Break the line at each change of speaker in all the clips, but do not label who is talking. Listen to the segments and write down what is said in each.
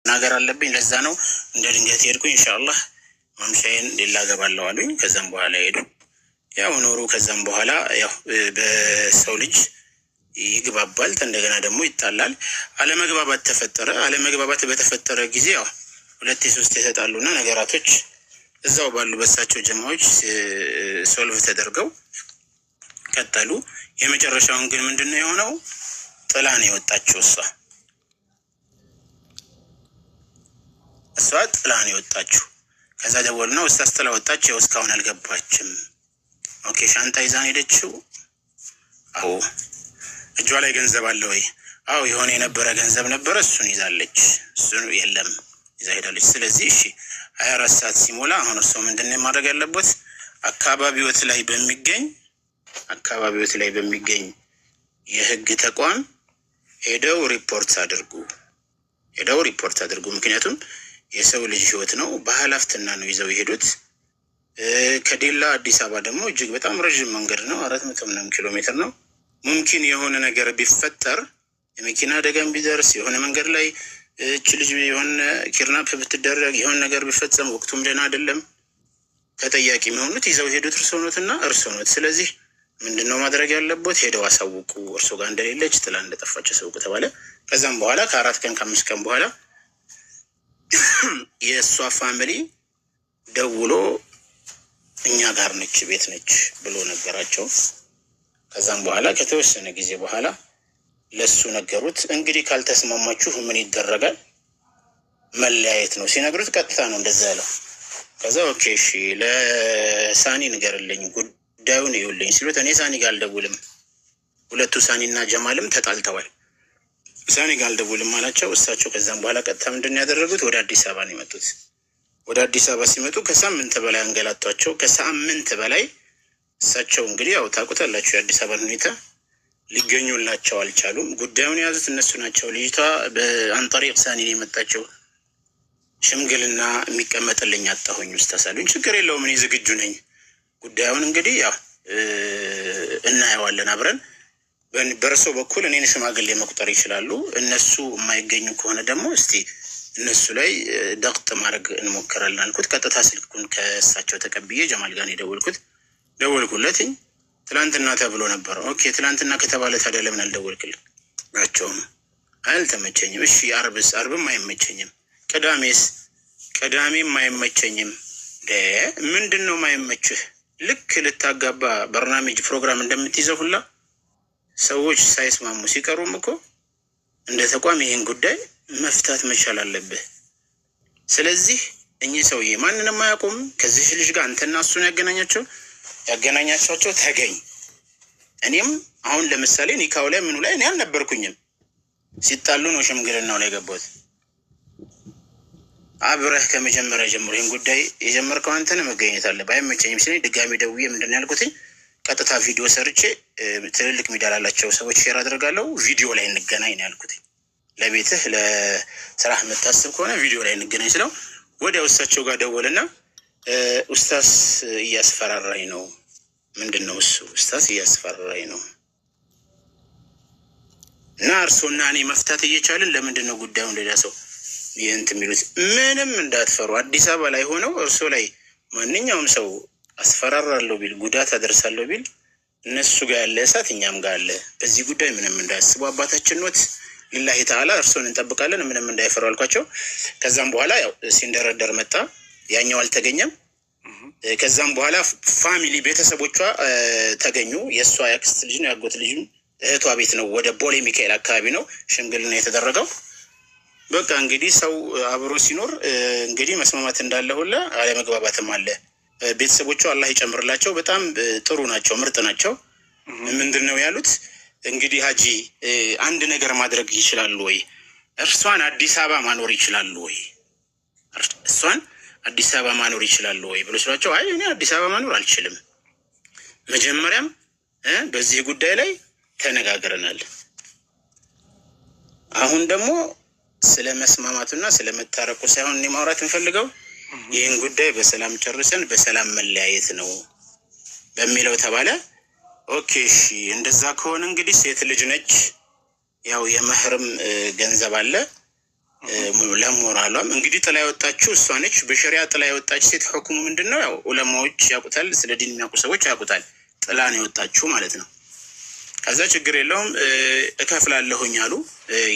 ነገር አለብኝ ለዛ ነው እንደ ድንገት ሄድኩኝ ኢንሻአላህ ማምሻዬን ሌላ ገባለሁ አሉኝ ከዛም በኋላ ሄዱ ያው ኖሩ ከዛም በኋላ ያው በሰው ልጅ ይግባባል እንደገና ደግሞ ይጣላል አለመግባባት ተፈጠረ አለመግባባት በተፈጠረ ጊዜ ያው ሁለት ሶስት የተጣሉና ነገራቶች እዛው ባሉ በሳቸው ጀማዎች ሶልቭ ተደርገው ቀጠሉ የመጨረሻውን ግን ምንድነው የሆነው ጥላ ነው የወጣችው እሷ ጥላ ነው የወጣችው ከዛ ደወልና ኡስታዝ ጥላ ወጣች እስካሁን አልገባችም ኦኬ ሻንጣ ይዛን ሄደችው አዎ እጇ ላይ ገንዘብ አለ ወይ አዎ የሆነ የነበረ ገንዘብ ነበር እሱን ይዛለች እሱን የለም ይዛ ሄዳለች ስለዚህ እሺ 24 ሰዓት ሲሞላ አሁን እሱ ምንድነው ማድረግ ያለበት አካባቢዎት ላይ በሚገኝ የህግ ተቋም ሄደው ሪፖርት አድርጉ ምክንያቱም የሰው ልጅ ህይወት ነው በኃላፊነት ነው ይዘው ይሄዱት ከዲላ አዲስ አበባ ደግሞ እጅግ በጣም ረጅም መንገድ ነው 400 ኪሎ ሜትር ነው ሙምኪን የሆነ ነገር ቢፈጠር የመኪና አደጋም ቢደርስ የሆነ መንገድ ላይ እቺ ልጅ የሆነ ኪድናፕ ብትደረግ የሆነ ነገር ቢፈጸም ወቅቱም ደና አይደለም ተጠያቂ የሚሆኑት ይዘው ሄዱት እርሶነት ስለዚህ ምንድነው ማድረግ ያለበት ሄደው አሳውቁ እርሶ ጋር እንደሌለች ጥላ እንደጠፋች አሳውቁ ተባለ ከዛም በኋላ ከ4 ቀን ከ5 ቀን በኋላ የሷ ፋሚሊ ደውሎ እኛ ጋር ነች ቤት ነች ብሎ ነገራቸው ከዛም በኋላ ከተወሰነ ጊዜ በኋላ ለሱ ነገሩት እንግዲህ ካልተስማማችሁ ምን ይደረጋል መለያየት ነው ሲነግሩት ቀጥታ ነው እንደዛ ያለው ከዛ ኦኬ እሺ ለሳኒ ንገርልኝ ጉዳዩን ይውልኝ ሲሉት እኔ ሳኒ ጋር አልደውልም ሁለቱ ሳኒና ጀማልም ተጣልተዋል ሳኒ ጋር አልደውልም አላቸው እሳቸው ከዛም በኋላ ቀጥታ ምንድነው ያደረጉት ወደ አዲስ አበባ ነው የመጡት ወደ አዲስ አበባ ሲመጡ ከሳምንት በላይ አንገላቷቸው ከሳምንት በላይ እሳቸው እንግዲህ ያው ታውቁታላችሁ የአዲስ አበባ ሁኔታ ሊገኙላቸው አልቻሉም ጉዳዩን ያዙት እነሱ ናቸው ልጅቷ በአንጠሪቅ ሳኒ ነው የመጣቸው ሽምግልና የሚቀመጥልኝ አጣሁኝ ኡስታሳሉኝ ችግር የለውም እኔ ዝግጁ ነኝ ጉዳዩን እንግዲህ ያው እናየዋለን አብረን በርሶ በኩል እኔን ሽማግሌ መቁጠር ይችላሉ እነሱ የማይገኙ ከሆነ ደግሞ እስቲ እነሱ ላይ ዳቅጥ ማድረግ እንሞክራለን አልኩት ቀጥታ ስልኩን ከእሳቸው ተቀብዬ ጀማል ጋር ደወልኩለትኝ ትላንትና ተብሎ ነበር ኦኬ ትላንትና ከተባለ ታዲያ ለምን አልደወልክልኝ ናቸው አልተመቸኝም እሺ አርብም አይመቸኝም ቅዳሜም አይመቸኝም ምንድነው ማይመችህ ልክ ልታጋባ በርናሜጅ ፕሮግራም እንደምትይዘው ሁላ ሰዎች ሳይስማሙ ሲቀሩም እኮ እንደ ተቋም ይሄን ጉዳይ መፍታት መቻል አለበት ስለዚህ እኚህ ሰውዬ ማንንም አያውቁም ከዚህ ልጅ ጋር አንተና እሱን ያገናኛቸው ተገኝ እኔም አሁን ለምሳሌ ኒካው ላይ ምኑ ላይ እኔ አልነበርኩኝም ሲጣሉ ነው ሽምግልናው ላይ ገባሁት አብረህ ከመጀመሪያ ጀምሮ ይሄን ጉዳይ የጀመርከው አንተ ነህ መገኘት አለብህ አይመቸኝም ሲለኝ ድጋሚ ደውዬ ምንድነው ያልኩትኝ ቀጥታ ቪዲዮ ሰርቼ ትልልቅ ሚዲያ ላላቸው ሰዎች ሼር አደርጋለሁ ቪዲዮ ላይ እንገናኝ ነው ያልኩትኝ ለቤትህ ለስራህ መታሰብ ከሆነ ቪዲዮ ላይ እንገናኝ ስለው ወዲያው እሳቸው ጋር ደወልና ኡስታዝ እያስፈራራኝ ነው ምንድነው እሱ ኡስታዝ እያስፈራራኝ ነው እና እርሶና እኔ መፍታት እየቻልን ለምንድነው ጉዳዩን ሌላ ሰው ይንት የሚሉት ምንም እንዳትፈሩ አዲስ አበባ ላይ ሆነው እርሶ ላይ ማንኛውም ሰው አስፈራራለሁ ቢል ጉዳት አደርሳለሁ ቢል እነሱ ጋር ያለ እሳት እኛም ጋር አለ በዚህ ጉዳይ ምንም እንዳያስቡ አባታችን ኖት ሊላሂ ተዓላ እርሶን እንጠብቃለን ምንም እንዳይፈሩ አልኳቸው ከዛም በኋላ ያው ሲንደረደር መጣ ያኛው አልተገኘም ከዛም በኋላ ፋሚሊ ቤተሰቦቿ ተገኙ የሷ ያክስት ልጅ ነው ያጎት ልጅ እህቷ ቤት ነው ወደ ቦሌ ሚካኤል አካባቢ ነው ሽምግልና የተደረገው በቃ እንግዲህ ሰው አብሮ ሲኖር እንግዲህ መስማማት እንዳለ ሁላ አለመግባባትም አለ ቤተሰቦቿ አላህ ይጨምርላቸው በጣም ጥሩ ናቸው ምርጥ ናቸው ምንድነው ያሉት እንግዲህ ሀጂ አንድ ነገር ማድረግ ይችላሉ ወይ እርሷን አዲስ አበባ ማኖር ይችላሉ ወይ ብሎ ሲሏቸው አይ እኔ አዲስ አበባ ማኖር አልችልም መጀመሪያም በዚህ ጉዳይ ላይ ተነጋግረናል አሁን ደግሞ ስለ መስማማቱና ስለ መታረቁ ሳይሆን እኔ ማውራት እንፈልገው ይሄን ጉዳይ በሰላም ጨርሰን በሰላም መለያየት ነው በሚለው ተባለ ኦኬ እሺ እንደዛ ከሆነ እንግዲህ ሴት ልጅ ነች ያው የመህርም ገንዘብ አለ ለሞራሏም እንግዲህ ጥላ ያወጣችው እሷ ነች። በሸሪያ ጥላ ያወጣች ሴት ሁክሙ ምንድነው? ያው ዑለማዎች ያውቁታል፣ ስለ ዲን የሚያውቁ ሰዎች ያውቁታል። ጥላ ነው የወጣችው ማለት ነው። ከዛ ችግር የለውም እከፍላለሁኝ አሉ።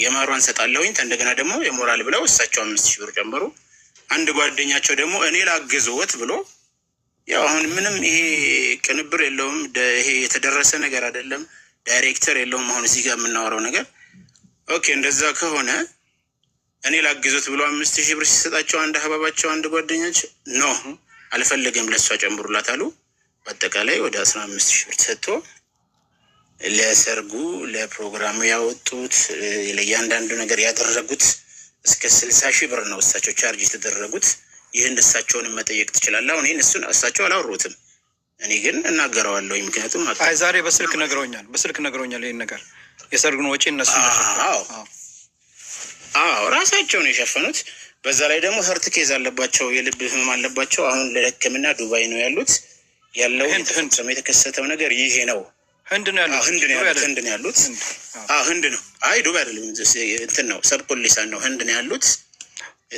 የማሯን ሰጣለሁኝ እንደገና ደግሞ የሞራል ብለው እሳቸው 5000 ብር ጨመሩ። አንድ ጓደኛቸው ደግሞ እኔ ላግዝዎት ብሎ ያው አሁን ምንም ይሄ ቅንብር የለውም፣ ይሄ የተደረሰ ነገር አይደለም፣ ዳይሬክተር የለውም። አሁን እዚህ ጋር የምናወራው ነገር ኦኬ፣ እንደዛ ከሆነ እኔ ላግዞት ብሎ 5000 ብር ሲሰጣቸው አንድ አህባባቸው አንድ ጓደኛቸው ኖ አልፈልግም ለሷ ጨምሩላት አሉ። በአጠቃላይ ወደ 15000 ብር ተሰጥቶ ለሰርጉ ለፕሮግራሙ ያወጡት ለእያንዳንዱ ነገር ያደረጉት እስከ 60,000 ብር ነው እሳቸው ቻርጅ የተደረጉት። ይህን እሳቸውንም መጠየቅ ትችላለህ። አሁን ይህን እሳቸው አላወሩትም፣ እኔ ግን እናገረዋለሁ። ምክንያቱም
ዛሬ በስልክ ነግረውኛል ይህን ነገር የሰርጉን ወጪ እነሱ
ራሳቸው ነው የሸፈኑት። በዛ ላይ ደግሞ ሀርት ኬዝ አለባቸው፣ የልብ ህመም አለባቸው። አሁን ለሕክምና ዱባይ ነው ያሉት። ያለው የተከሰተው ነገር ይሄ ነው። ህንድ ነው ያሉት። ህንድ ነው። አይ ዱባይ አይደለም፣ እንትን ነው ሰብኮሊሳን ነው። ህንድ ነው ያሉት።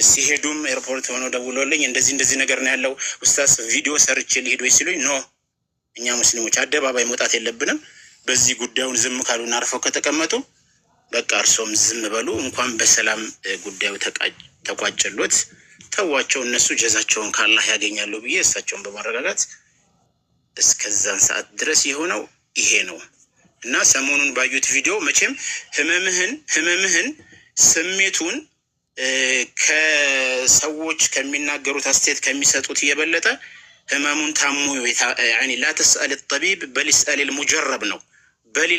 ሲሄዱም ኤርፖርት ሆነው ደውሎልኝ እንደዚህ ነገር ነው ያለው ኡስታዝ ቪዲዮ ሰርቼ ሊሄድ ወይ ሲሉኝ ኖ እኛ ሙስሊሞች አደባባይ መውጣት የለብንም፣ በዚህ ጉዳዩን ዝም ካሉና አርፈው ከተቀመጡ በቃ እርሶም ዝም በሉ፣ እንኳን በሰላም ጉዳዩ ተቋጨሎት ተዋቸው፣ እነሱ ጀዛቸውን ካላህ ያገኛሉ ብዬ እሳቸውን በማረጋጋት እስከዛን ሰዓት ድረስ የሆነው ይሄ ነው። እና ሰሞኑን ባዩት ቪዲዮ መቼም ህመምህን ስሜቱን ከሰዎች ከሚናገሩት አስተያየት ከሚሰጡት የበለጠ ህመሙን ታሙ ያኒ ላ ተስአል الطبيب بل اسال المجرب ነው። በል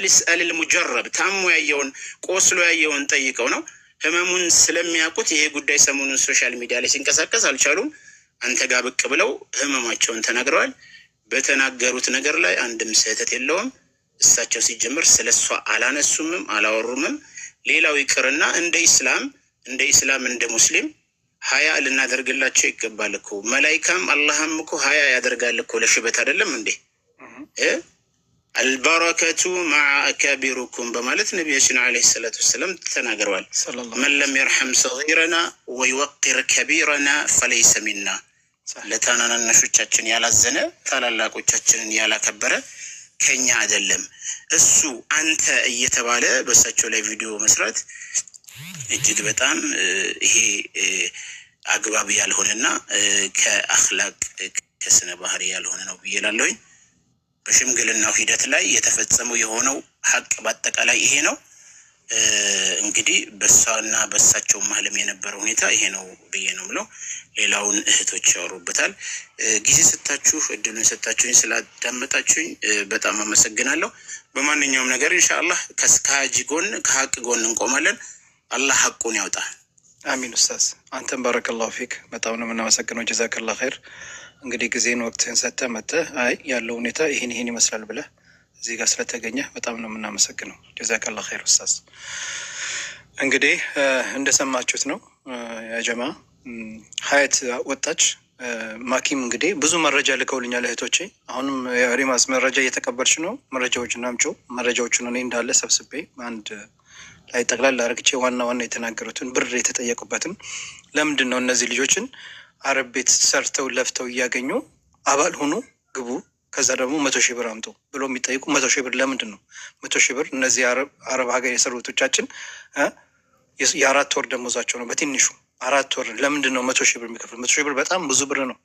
اسال المجرب ታሙ ያየውን ቆስሎ ያየውን ጠይቀው ነው። ህመሙን ስለሚያውቁት ይሄ ጉዳይ ሰሞኑን ሶሻል ሚዲያ ላይ ሲንቀሳቀስ አልቻሉም። አንተ ጋር ብቅ ብለው ህመማቸውን ተናግረዋል። በተናገሩት ነገር ላይ አንድም ስህተት የለውም። እሳቸው ሲጀምር ስለሷ አላነሱምም አላወሩምም። ሌላው ይቅርና እንደ ኢስላም እንደ ሙስሊም ሀያ ልናደርግላቸው ይገባል እኮ። መላኢካም አላህም እኮ ሀያ ያደርጋል እኮ ለሽበት አይደለም እንዴ? አልበረከቱ ማዓ አካቢሩኩም በማለት ነቢያችን ዓለይሂ ሰላቱ ወሰላም ተናግረዋል። መን ለም የርሐም ሰጊረና ወይወቂር ከቢረና ፈለይሰ ሚና። ለታናናሾቻችን ያላዘነ ታላላቆቻችንን ያላከበረ ከኛ አይደለም። እሱ አንተ እየተባለ በእሳቸው ላይ ቪዲዮ መስራት እጅግ በጣም ይሄ አግባብ ያልሆነና ከአኽላቅ ከስነ ባህሪ ያልሆነ ነው ብዬ እላለሁኝ። በሽምግልናው ሂደት ላይ የተፈጸመው የሆነው ሀቅ በአጠቃላይ ይሄ ነው። እንግዲህ በሷና በእሳቸው መሀልም የነበረው ሁኔታ ይሄ ነው ብዬ ነው የምለው። ሌላውን እህቶች ያወሩበታል። ጊዜ ሰጣችሁ እድሉን ሰጣችሁኝ ስላዳመጣችሁኝ በጣም አመሰግናለሁ። በማንኛውም ነገር ኢንሻአላህ ከሀጂ ጎን ከሀቅ ጎን እንቆማለን። አላህ ሀቁን ያውጣ።
አሚን። ኡስታዝ አንተም ባረከላሁ ፊክ በጣም ነው የምናመሰግነው። ጀዛከላህ ኸይር። እንግዲህ ጊዜን ወቅትህን ሰጥተህ መጥተህ ያለው ሁኔታ ይሄን ይመስላል ብለህ እዚህ ጋር ስለተገኘ በጣም ነው የምናመሰግነው። ጀዛከላህ ኸይር ኡስታዝ። እንግዲህ እንደሰማችሁት ነው ያጀማ ሀያት ወጣች። ማኪም እንግዲህ ብዙ መረጃ ልከውልኛል እህቶቼ። አሁንም ሪማስ መረጃ እየተቀበልሽ ነው። መረጃዎችን አምጪው። መረጃዎቹን እኔ እንዳለ ሰብስቤ አንድ ላይ ጠቅላላ አርግቼ ዋና የተናገሩትን ብር የተጠየቁበትን ለምንድን ነው እነዚህ ልጆችን አረብ ቤት ሰርተው ለፍተው እያገኙ አባል ሆኑ ግቡ፣ ከዛ ደግሞ 100,000 ብር አምጡ ብሎ የሚጠይቁ 100,000 ብር ለምንድን ነው 100,000 ብር? እነዚህ አረብ ሀገር የሰሩቶቻችን የ4 ወር ደሞዛቸው ነው በትንሹ 4 ወር። ለምንድን ነው 100,000 ብር የሚከፍል? 100,000 ብር በጣም ብዙ ብር ነው።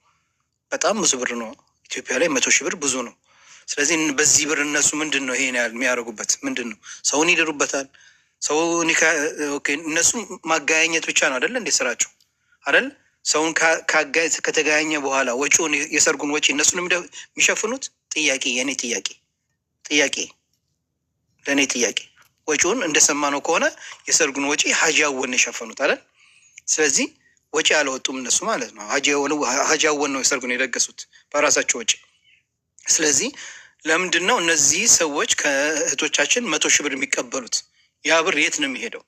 በጣም ብዙ ብር ነው። ኢትዮጵያ ላይ 100,000 ብር ብዙ ነው። ስለዚህ በዚህ ብር እነሱ ምንድን ነው ይሄን ያህል የሚያደርጉበት? ምንድን ነው ሰውን ይድሩበታል? ሰው እነሱ ማጋያኘት ብቻ ነው አይደለ? እንዴት ስራቸው አይደል? ሰውን ከተጋኘ በኋላ ወጪውን የሰርጉን ወጪ እነሱን የሚሸፍኑት። የኔ ጥያቄ ለእኔ ጥያቄ ወጪውን እንደሰማነው ከሆነ የሰርጉን ወጪ ሀጂ አወን የሸፈኑት አይደል? ስለዚህ ወጪ አላወጡም እነሱ ማለት ነው። ሀጂ አወን ነው የሰርጉን የደገሱት በራሳቸው ወጪ። ስለዚህ ለምንድን ነው እነዚህ ሰዎች ከእህቶቻችን 100,000 ብር የሚቀበሉት? ያ ብር የት ነው የሚሄደው?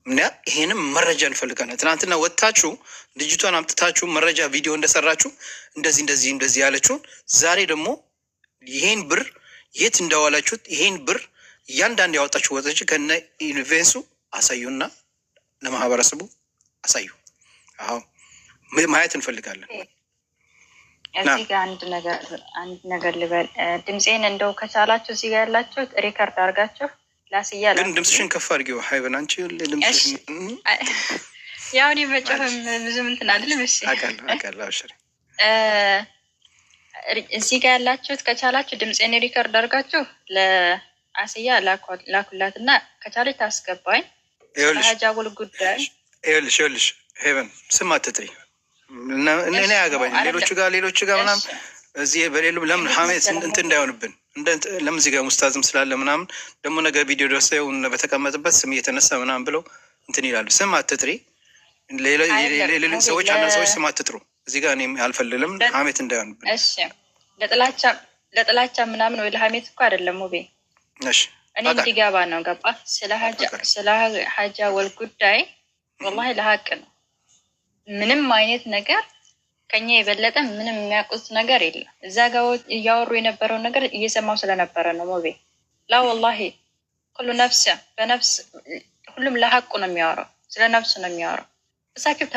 እና ይሄንም መረጃ እንፈልጋለን። ትናንትና ወጥታችሁ ልጅቷን አምጥታችሁ መረጃ ቪዲዮ እንደሰራችሁ እንደዚህ ያለችውን ዛሬ ደግሞ ይሄን ብር የት እንዳዋላችሁት ይሄን ብር እያንዳንድ ያወጣችሁ ወጣችሁ ከነ ኢንቬንሱ አሳዩና ለማህበረሰቡ አሳዩ። አዎ ማየት እንፈልጋለን።
እዚህ ጋር አንድ ነገር ልበል። ድምፄን እንደው ከቻላችሁ እዚህ ጋር ያላችሁ ሪከርድ አድርጋችሁ ላስያ።
ግን ድምፅሽን ከፍ አድርጊው ሀይበን። አንቺ ድምፅሽን
ያው እኔ መጮህም ብዙም እንትን አይደለም። እሺ
አውቃለሁ። አብሽሪ።
እዚህ ጋር ያላችሁት ከቻላችሁ ድምፄን ሪከርድ አድርጋችሁ ለአስያ ላኩላት እና ከቻለች ታስገባኝ። ለሀጃጉል ጉዳይ
ይኸውልሽ ሄቨን ስም አትጥሪ። እኔ ያገባኝ ሌሎቹ ጋር ምናምን እዚህ በሌሉም ለምን ሀሜት እንትን እንዳይሆንብን ለምን እዚህ ጋር ሙስታዝም ስላለ ምናምን ደግሞ ነገር ቪዲዮ ደርሰው በተቀመጥበት ስም እየተነሳ ምናምን ብለው እንትን ይላሉ። ስም አትጥሪ። ሌሎች ሰዎች አንዳንድ ሰዎች ስም አትጥሩ። እዚህ ጋር እኔም አልፈልልም ሀሜት እንዳይሆንብን።
እሺ ለጥላቻ ምናምን ወይ ለሀሜት እኮ አይደለም ውቤ።
እሺ
እኔ እንዲገባ ነው ገባ። ስለ ሀጃ ወል ጉዳይ ወላሂ ለሀቅ ነው። ምንም አይነት ነገር ከኛ የበለጠ ምንም የሚያውቁት ነገር የለም። እዛ ጋር እያወሩ የነበረው ነገር እየሰማው ስለነበረ ነው ውቤ። ላ ወላሂ ሁሉ ነፍስ በነፍስ ሁሉም ለሀቁ ነው የሚያወራው፣ ስለ ነፍሱ ነው የሚያወራው። እሳቸው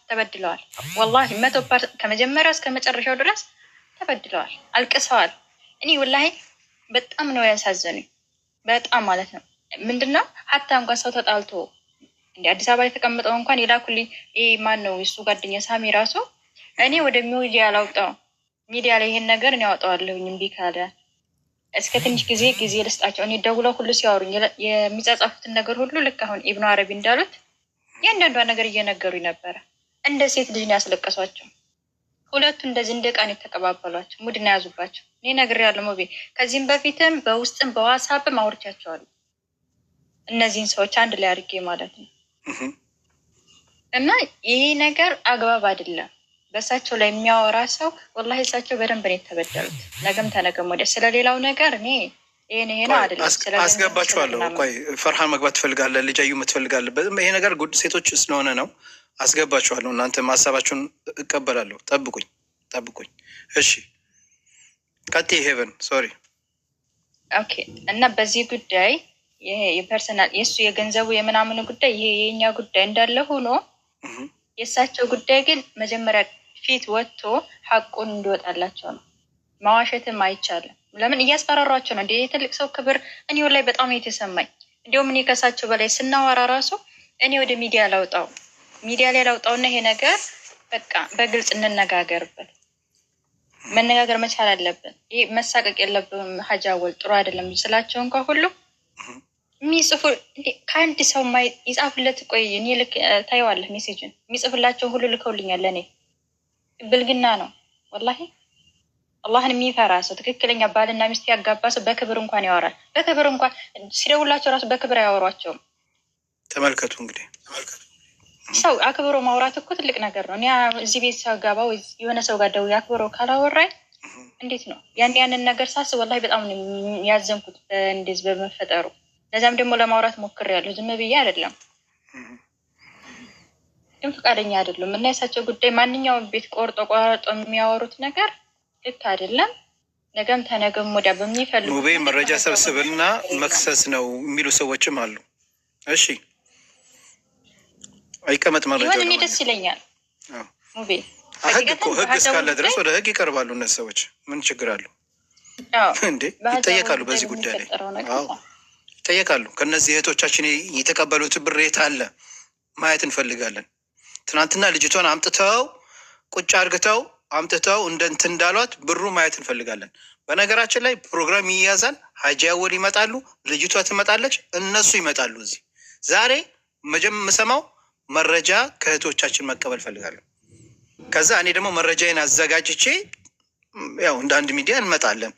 ተበድለዋል። ወላሂ 100% ከመጀመሪያው እስከ መጨረሻው ድረስ ተበድለዋል፣ አልቅሰዋል። እኔ ወላሂ በጣም ነው ያሳዘኑኝ፣ በጣም ማለት ነው። ምንድነው ሀታ እንኳን ሰው ተጣልቶ እንደ አዲስ አበባ የተቀመጠው እንኳን የላኩልኝ ማን ነው የሱ ጓደኛ ሳሚ ራሱ እኔ ወደ ሚዲያ ላውጣው ሚዲያ ላይ ይሄን ነገር እኔ ያወጣዋለሁኝ እምቢ ካለ እስከ ትንሽ ጊዜ ልስጣቸው። እኔ ደውለው ሁሉ ሲያወሩኝ የሚጻጻፉትን ነገር ሁሉ ልክ አሁን ኢብኑ አረቢ እንዳሉት ያንዳንዷ ነገር እየነገሩኝ ነበረ። እንደ ሴት ልጅ ነው ያስለቀሷቸው። ሁለቱ እንደዚህ እንደ ቃን የተቀባበሏቸው ሙድና ያዙባቸው። እኔ ነግሬያለሁ ሞቤ። ከዚህም በፊትም በውስጥም በዋትስአፕም አውርቻቸዋለሁ እነዚህን ሰዎች አንድ ላይ አድርጌ ማለት ነው። እና ይሄ ነገር አግባብ አይደለም። በእሳቸው ላይ የሚያወራ ሰው ወላሂ እሳቸው በደንብ ነው የተበደሉት። ነገም ተነገም ወዲያ ስለሌላው ነገር እኔ ይሄ ነው አይደለም።
አስገባችኋለሁ። ቆይ ፈርሃን መግባት ትፈልጋለህ? ልጃዩ ትፈልጋለህ? ይሄ ነገር ጉድ ሴቶች ስለሆነ ነው። አስገባችኋለሁ። እናንተ ሀሳባችሁን እቀበላለሁ። ጠብቁኝ። እሺ ቀጥይ ሄቨን። ሶሪ
ኦኬ። እና በዚህ ጉዳይ ይሄ የፐርሰናል የእሱ የገንዘቡ የምናምኑ ጉዳይ ይሄ የኛ ጉዳይ እንዳለ ሆኖ የእሳቸው ጉዳይ ግን መጀመሪያ ፊት ወጥቶ ሀቁን እንዲወጣላቸው ነው። ማዋሸትም አይቻልም። ለምን እያስፈራሯቸው ነው እንደ የትልቅ ሰው ክብር። እኔ ላይ በጣም የተሰማኝ እንዲሁም እኔ ከእሳቸው በላይ ስናወራ ራሱ እኔ ወደ ሚዲያ ላይ ላውጣውና ይሄ ነገር በቃ በግልጽ እንነጋገርበት። መነጋገር መቻል አለብን። ይሄ መሳቀቅ የለብንም። ሀጃወል ጥሩ አይደለም ስላቸው እንኳ ሁሉ የሚጽፉ ከአንድ ሰው ይጻፉለት። ቆይ እኔ ልክ ታየዋለህ ሜሴጅን የሚጽፍላቸው ሁሉ ልከውልኛል። ለእኔ ብልግና ነው ወላሂ። አላህን የሚፈራ ሰው ትክክለኛ ባልና ሚስት ያጋባ ሰው በክብር እንኳን ያወራል። በክብር እንኳን ሲደውላቸው ራሱ በክብር አያወሯቸውም።
ተመልከቱ እንግዲህ
ሰው አክብሮ ማውራት እኮ ትልቅ ነገር ነው። እኔ እዚህ ቤት ሰው ጋባ የሆነ ሰው ጋር ደውዬ አክብሮ ካላወራኝ እንዴት ነው? ያንን ነገር ሳስብ ወላሂ በጣም ነው ያዘንኩት እንደዚህ በመፈጠሩ። ለዛም ደግሞ ለማውራት ሞክሬያለሁ። ዝም ብዬ አይደለም፣ ግን ፈቃደኛ አይደሉም። እና የሳቸው ጉዳይ ማንኛውም ቤት ቆርጦ የሚያወሩት ነገር ልክ አይደለም። ነገም ተነገም ወዲያ በሚፈልጉ
ሙቤ መረጃ ሰብስብና መክሰስ ነው የሚሉ ሰዎችም አሉ። እሺ አይቀመጥ መረጃ
እኔ ደስ ይለኛል። ሙቤ
ህግ እስካለ ድረስ ወደ ህግ ይቀርባሉ እነዚህ ሰዎች። ምን ችግር አለው እንዴ? ይጠየቃሉ። በዚህ ጉዳይ ላይ ይጠየቃሉ። ከነዚህ እህቶቻችን የተቀበሉት ብር የት አለ ማየት እንፈልጋለን። ትናንትና ልጅቷን አምጥተው ቁጭ አድርግተው አምጥተው እንትን እንዳሏት ብሩ ማየት እንፈልጋለን። በነገራችን ላይ ፕሮግራም ይያዛል። ሀጂ አወል ይመጣሉ፣ ልጅቷ ትመጣለች፣ እነሱ ይመጣሉ። እዚህ ዛሬ የምሰማው መረጃ ከእህቶቻችን መቀበል ፈልጋለሁ። ከዛ እኔ ደግሞ መረጃዬን አዘጋጅቼ ያው እንደ አንድ ሚዲያ እንመጣለን።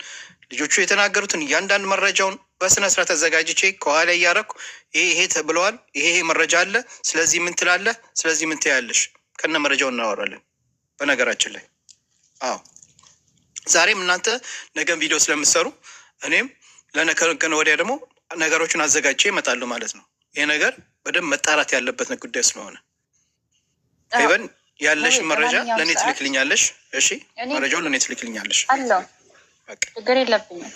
ልጆቹ የተናገሩትን እያንዳንድ መረጃውን በስነስርዓት አዘጋጅቼ ከኋላ እያደረኩ ይሄ ተብለዋል፣ ይሄ መረጃ አለ፣ ስለዚህ ምን ትላለህ፣ ስለዚህ ምን ትያለሽ፣ ከነ መረጃው እናወራለን። በነገራችን ላይ ዛሬም እናንተ ነገም ቪዲዮ ስለምትሰሩ እኔም ለነገ ወዲያ ደግሞ ነገሮችን አዘጋጅቼ እመጣለሁ ማለት ነው። ይሄ ነገር በደንብ መጣራት ያለበት ጉዳይ ስለሆነ ሄቨን ያለሽ መረጃ ለእኔ ትልክልኛለሽ። እሺ መረጃውን ለእኔ ትልክልኛለሽ።
ችግር የለብኝም።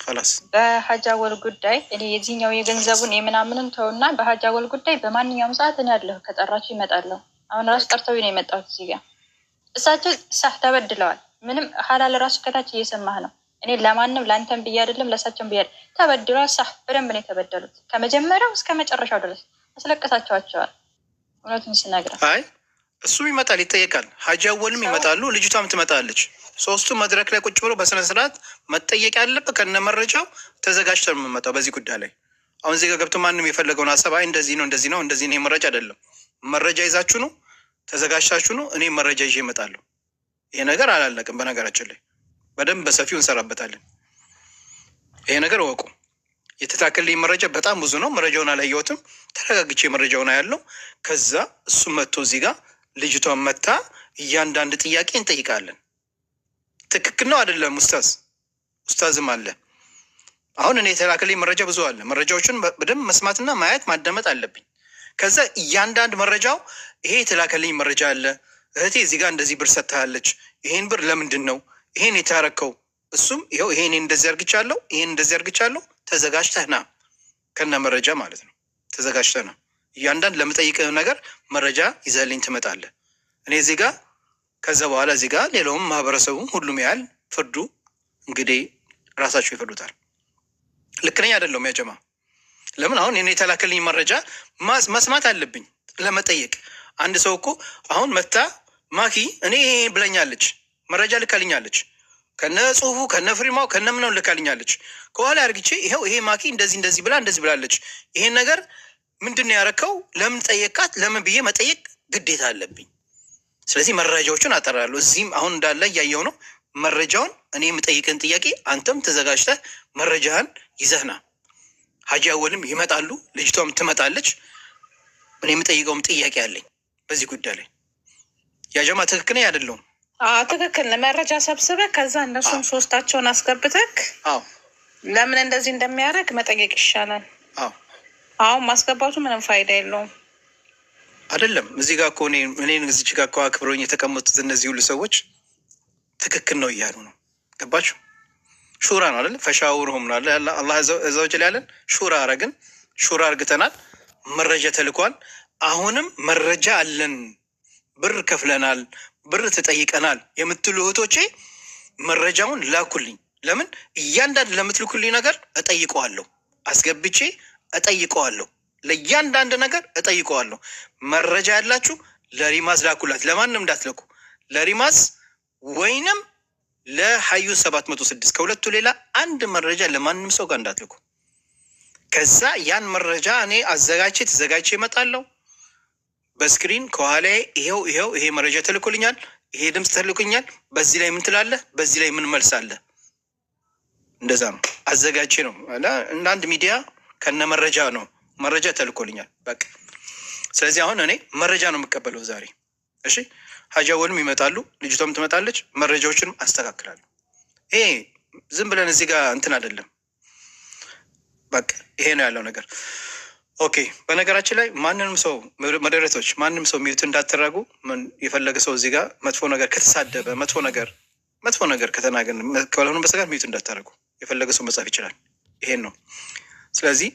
خلاص
በሀጂ አወል ጉዳይ እኔ የዚህኛው የገንዘቡን የምናምንን ተውና በሀጂ አወል ጉዳይ በማንኛውም ሰዓት እኔ አለሁ ከጠራችሁ ይመጣለሁ። አሁን ራሱ ጠርተው ነው የመጣሁት እዚህ ጋር። እሳቸው ሳህ ተበድለዋል። ምንም ሀላል ራሱ ከታች እየሰማህ ነው። እኔ ለማንም ለአንተም ብዬ አይደለም ለእሳቸውም ብዬ ተበድለዋል። ሳህ በደንብ ነው የተበደሉት። ከመጀመሪያው እስከ መጨረሻው ድረስ አስለቀሳቸዋቸዋል። እውነቱን ስነግረህ
አይ እሱም ይመጣል ይጠየቃል። ሀጂ አወልም ይመጣሉ፣ ልጅቷም ትመጣለች። ሶስቱ መድረክ ላይ ቁጭ ብሎ በስነ ስርዓት መጠየቅ ያለበት ከነ መረጃው ተዘጋጅተን የምንመጣው በዚህ ጉዳይ ላይ። አሁን እዚህ ጋር ገብቶ ማንም የፈለገውን ሀሳብ አይ እንደዚህ ነው እንደዚህ ነው እንደዚህ ነው መረጃ አይደለም። መረጃ ይዛችሁ ነው ተዘጋጅታችሁ ነው። እኔ መረጃ ይዤ እመጣለሁ። ይሄ ነገር አላለቅም። በነገራችን ላይ በደንብ በሰፊው እንሰራበታለን። ይሄ ነገር እወቁ። የተታከልኝ መረጃ በጣም ብዙ ነው። መረጃውን አላየሁትም። ተረጋግቼ መረጃውን ያለው ከዛ እሱ መጥቶ እዚህ ጋር ልጅቷን መታ እያንዳንድ ጥያቄ እንጠይቃለን። ትክክል ነው አይደለም? ኡስታዝም አለ። አሁን እኔ የተላከልኝ መረጃ ብዙ አለ። መረጃዎችን በደንብ መስማትና ማየት ማዳመጥ አለብኝ። ከዛ እያንዳንድ መረጃው ይሄ የተላከልኝ መረጃ አለ። እህቴ እዚህ ጋር እንደዚህ ብር ሰጥታለች። ይሄን ብር ለምንድን ነው ይሄን የታረከው? እሱም ይኸው ይሄን እንደዚህ አርግቻለሁ፣ ይሄን እንደዚህ አርግቻለሁ። ተዘጋጅተህ ና ከነ መረጃ ማለት ነው። ተዘጋጅተህ ና እያንዳንድ ለምጠይቅህ ነገር መረጃ ይዘህልኝ ትመጣለህ። እኔ እዚህ ጋር ከዛ በኋላ እዚህ ጋር ሌላውም ማህበረሰቡም ሁሉም ያህል ፍርዱ እንግዲህ ራሳቸው ይፈርዱታል። ልክ ነኝ አይደለሁም? ያጀማ ለምን አሁን እኔ የተላከልኝ መረጃ መስማት አለብኝ ለመጠየቅ። አንድ ሰው እኮ አሁን መታ ማኪ እኔ ብለኛለች፣ መረጃ ልካልኛለች፣ ከነ ጽሁፉ ከነ ፍሪማው ከነ ምነው ልካልኛለች። ከኋላ አርግቼ ይኸው ይሄ ማኪ እንደዚህ እንደዚህ ብላ እንደዚህ ብላለች፣ ይሄን ነገር ምንድን ነው ያረከው? ለምን ጠየቃት? ለምን ብዬ መጠየቅ ግዴታ አለብኝ። ስለዚህ መረጃዎቹን አጠራለሁ። እዚህም አሁን እንዳለ እያየው ነው። መረጃውን እኔ የምጠይቅን ጥያቄ አንተም ተዘጋጅተህ መረጃህን ይዘህና ሀጂ አወልም ይመጣሉ፣ ልጅቷም ትመጣለች። እኔ የምጠይቀውም ጥያቄ አለኝ በዚህ ጉዳይ ላይ። ያጀማ ትክክል ነኝ አይደለሁም?
ትክክል ነህ። መረጃ ሰብስበህ ከዛ እነሱም ሶስታቸውን አስገብተክ ለምን እንደዚህ እንደሚያደርግ መጠየቅ ይሻላል። አሁን ማስገባቱ ምንም ፋይዳ የለውም
አይደለም። እዚህ ጋር እኮ እኔን እዚች ጋር እኮ አክብሮኝ የተቀመጡት እነዚህ ሁሉ ሰዎች ትክክል ነው እያሉ ነው። ገባችሁ? ሹራ ነው አይደል? ፈሻውርሁም ነው አይደል? አላህ እዛው ያለን ሹራ አረግን፣ ሹራ አርግተናል፣ መረጃ ተልኳል። አሁንም መረጃ አለን፣ ብር ከፍለናል፣ ብር ተጠይቀናል የምትሉ እህቶቼ መረጃውን ላኩልኝ። ለምን እያንዳንድ ለምትልኩልኝ ነገር እጠይቀዋለሁ፣ አስገብቼ እጠይቀዋለሁ፣ ለእያንዳንድ ነገር እጠይቀዋለሁ። መረጃ ያላችሁ ለሪማስ ላኩላት፣ ለማንም እንዳትለኩ። ለሪማስ ወይንም ለሀዩ 706 ከሁለቱ ሌላ አንድ መረጃ ለማንም ሰው ጋር እንዳትልኩ። ከዛ ያን መረጃ እኔ ተዘጋጅቼ እመጣለሁ። በስክሪን ከኋላ ይሄው ይሄ መረጃ ተልኮልኛል፣ ይሄ ድምፅ ተልኮልኛል፣ በዚህ ላይ ምን ትላለህ፣ በዚህ ላይ ምን መልስ አለ። እንደዛ ነው አዘጋጅቼ ነው። እንደ አንድ ሚዲያ ከነ መረጃ ነው መረጃ ተልኮልኛል በቃ። ስለዚህ አሁን እኔ መረጃ ነው የምቀበለው ዛሬ። እሺ ሀጂ አወልም ይመጣሉ፣ ልጅቷም ትመጣለች፣ መረጃዎችንም አስተካክላለሁ። ይሄ ዝም ብለን እዚህ ጋር እንትን አይደለም። በቃ ይሄ ነው ያለው ነገር። ኦኬ። በነገራችን ላይ ማንንም ሰው መደረቶች ማንም ሰው ሚዩት እንዳትረጉ። የፈለገ ሰው እዚህ ጋር መጥፎ ነገር ከተሳደበ መጥፎ ነገር ከተናገር ካልሆነ በስተቀር ሚዩት እንዳታረጉ። የፈለገ ሰው መጻፍ ይችላል። ይሄን ነው። ስለዚህ